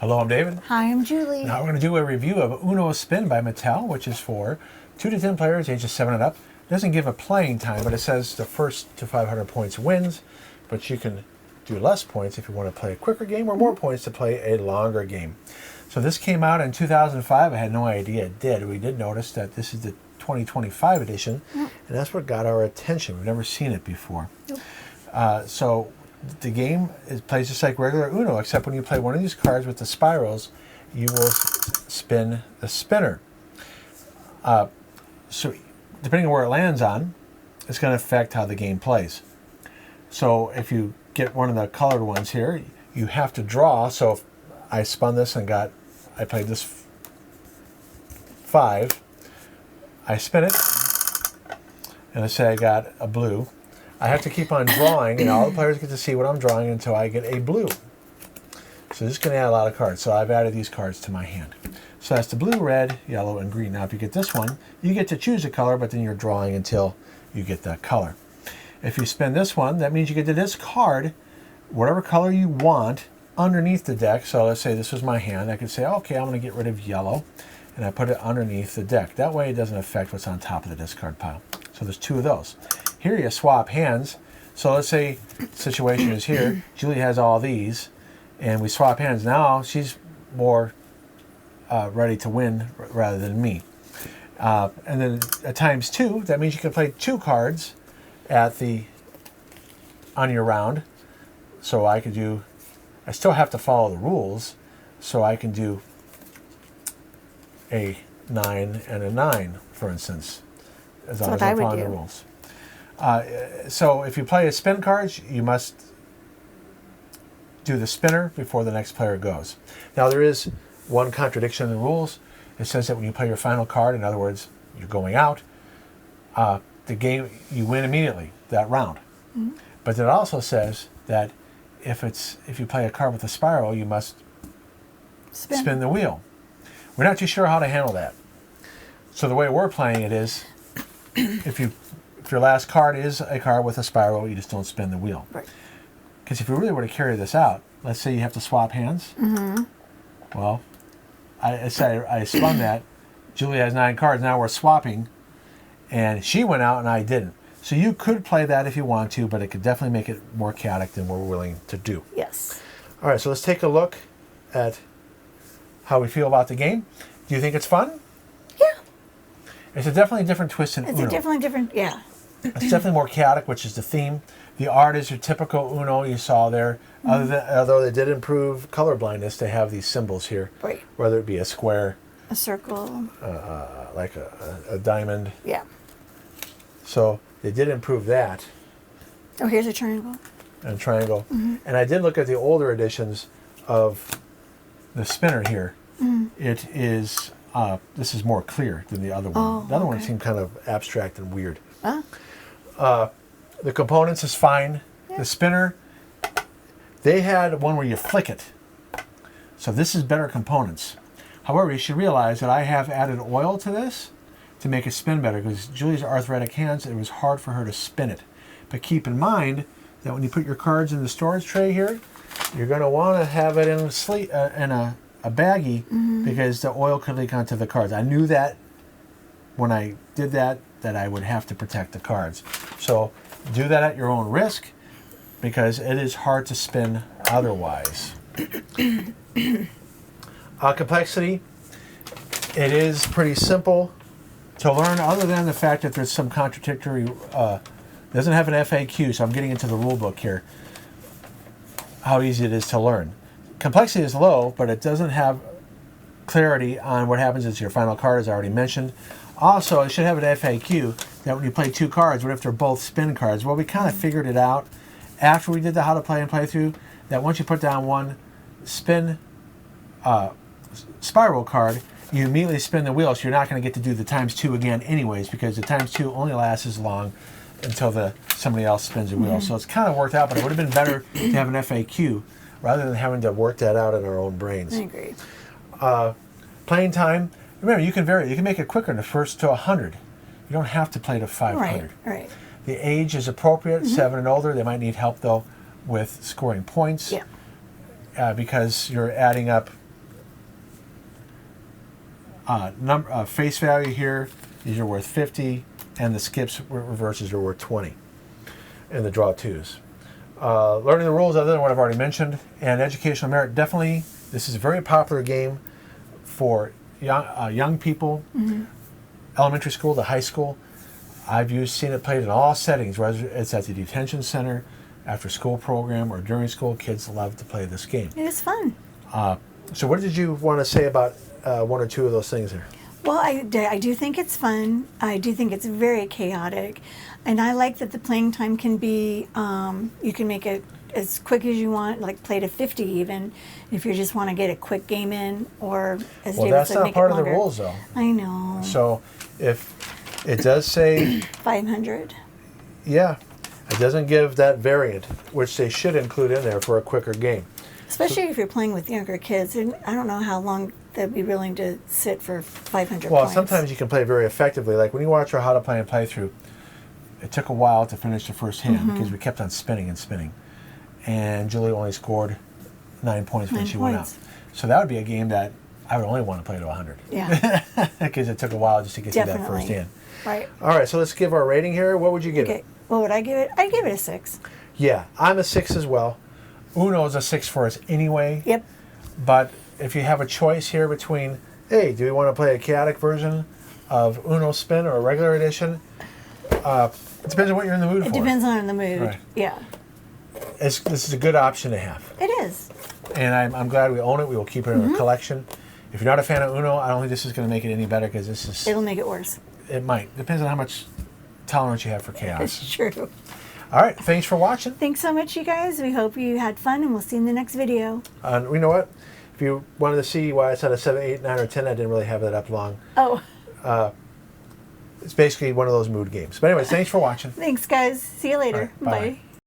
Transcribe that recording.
Hello, I'm David. Hi, I'm Julie. Now we're going to do a review of Uno Spin by Mattel, which is for 2 to 10 players, ages 7 and up. It doesn't give a playing time, but it says the first to 500 points wins. But you can do less points if you want to play a quicker game, or more points to play a longer game. So this came out in 2005. I had no idea it did. We did notice that this is the 2025 edition, and that's what got our attention. We've never seen it before. So the game plays just like regular Uno, except when you play one of these cards with the spirals, you will spin the spinner. So depending on where it lands on, it's going to affect how the game plays. So if you get one of the colored ones here, you have to draw. So if I spun this and I played this 5, I spin it, and let's say I got a blue. I have to keep on drawing, and all the players get to see what I'm drawing until I get a blue. So this is going to add a lot of cards. So I've added these cards to my hand. So that's the blue, red, yellow, and green. Now if you get this one, you get to choose a color, but then you're drawing until you get that color. If you spin this one, that means you get to discard whatever color you want underneath the deck. So let's say this was my hand. I could say, okay, I'm going to get rid of yellow, and I put it underneath the deck. That way it doesn't affect what's on top of the discard pile. So there's 2 of those. Here you swap hands. So let's say the situation is here. Julie has all these, and we swap hands. Now she's more ready to win rather than me. And then at times 2, that means you can play 2 cards on your round. So I still have to follow the rules. So I can do a 9 and a 9, for instance, as long as I'm following the rules. So if you play a spin cards, you must do the spinner before the next player goes. Now there is one contradiction in the rules. It says that when you play your final card, in other words, you're going out, the game, you win immediately, that round. But it also says that if you play a card with a spiral, you must spin the wheel. We're not too sure how to handle that. So the way we're playing it is, if your last card is a card with a spiral, you just don't spin the wheel. Right. Because if you really were to carry this out, let's say you have to swap hands. Well, I spun that. Julie has 9 cards. Now we're swapping, and she went out and I didn't. So you could play that if you want to, but it could definitely make it more chaotic than we're willing to do. Yes. All right, so let's take a look at how we feel about the game. Do you think it's fun? Yeah. It's definitely a different twist than Uno. It's definitely different, yeah. It's definitely more chaotic, which is the theme. The art is your typical Uno you saw there. Although they did improve color blindness, they have these symbols here. Right. Whether it be a square, a circle, like a diamond. Yeah. So they did improve that. Oh, here's a triangle. And a triangle. And I did look at the older editions of the spinner here. It is, this is more clear than the other one. Oh, the other one seemed kind of abstract and weird. Huh? The components is fine. Yeah. The spinner, they had one where you flick it. So this is better components. However, you should realize that I have added oil to this to make it spin better, because Julie's arthritic hands, it was hard for her to spin it. But keep in mind that when you put your cards in the storage tray here, you're going to want to have it in a baggie, because the oil could leak onto the cards. I knew that when I did that I would have to protect the cards. So do that at your own risk, because it is hard to spin otherwise. Complexity, it is pretty simple to learn, other than the fact that there's some contradictory, doesn't have an FAQ, so I'm getting into the rule book here, how easy it is to learn. Complexity is low, but it doesn't have clarity on what happens as your final card, as I already mentioned. Also, it should have an FAQ that when you play 2 cards, what if they're both spin cards? Well, we kind of figured it out after we did the how to play and playthrough, that once you put down one spin spiral card, you immediately spin the wheel, so you're not going to get to do the ×2 again anyways, because the ×2 only lasts as long until somebody else spins the wheel. So it's kind of worked out, but it would have been better to have an FAQ rather than having to work that out in our own brains. I agree. Playing time, remember, you can vary. You can make it quicker in the first to 100. You don't have to play to 500. Right. The age is appropriate, 7 and older. They might need help, though, with scoring points. Yeah. Because you're adding up Face value here, these are worth 50, and the skips reverses are worth 20 in the draw twos. Learning the rules other than what I've already mentioned, and educational merit, definitely, this is a very popular game for young people, elementary school to high school. I've seen it played in all settings, whether it's at the detention center, after school program, or during school. Kids love to play this game. It is fun. So what did you want to say about one or two of those things there? Well, I do think it's fun. I do think it's very chaotic. And I like that the playing time can be, you can make it as quick as you want, like play to 50 even, if you just want to get a quick game in, or as Well, David that's said, not make part it of the longer. rules, though. I know. So if it does say, 500. yeah, it doesn't give that variant, which they should include in there for a quicker game. Especially if you're playing with younger kids. And I don't know how long they'd be willing to sit for 500 Well, points. sometimes you can play very effectively. Like when you watch our How to Play and Playthrough, it took a while to finish the first hand because we kept on spinning and spinning. And Julie only scored 9 points when 9 she went out. points. So that would be a game that I would only want to play to 100. Yeah. Because it took a while just to get to that first hand. Right. All right, so let's give our rating here. What would you give Okay. it? What would I give it? I'd give it a 6. Yeah, I'm a 6 as well. Uno is a 6 for us anyway. Yep. But if you have a choice here between, hey, do we want to play a chaotic version of Uno Spin or a regular edition? It depends on what you're in the mood for. It depends on the mood. Right. Yeah. This is a good option to have. It is. And I'm glad we own it. We will keep it in our collection. If you're not a fan of Uno, I don't think this is going to make it any better because this is... It'll make it worse. It might. Depends on how much tolerance you have for chaos. It's true. All right. Thanks for watching. Thanks so much, you guys. We hope you had fun, and we'll see you in the next video. You know what? If you wanted to see why it's on a 7, 8, 9, or 10, I didn't really have that up long. Oh. It's basically one of those mood games. But anyways, thanks for watching. Thanks, guys. See you later. All right, bye. Bye.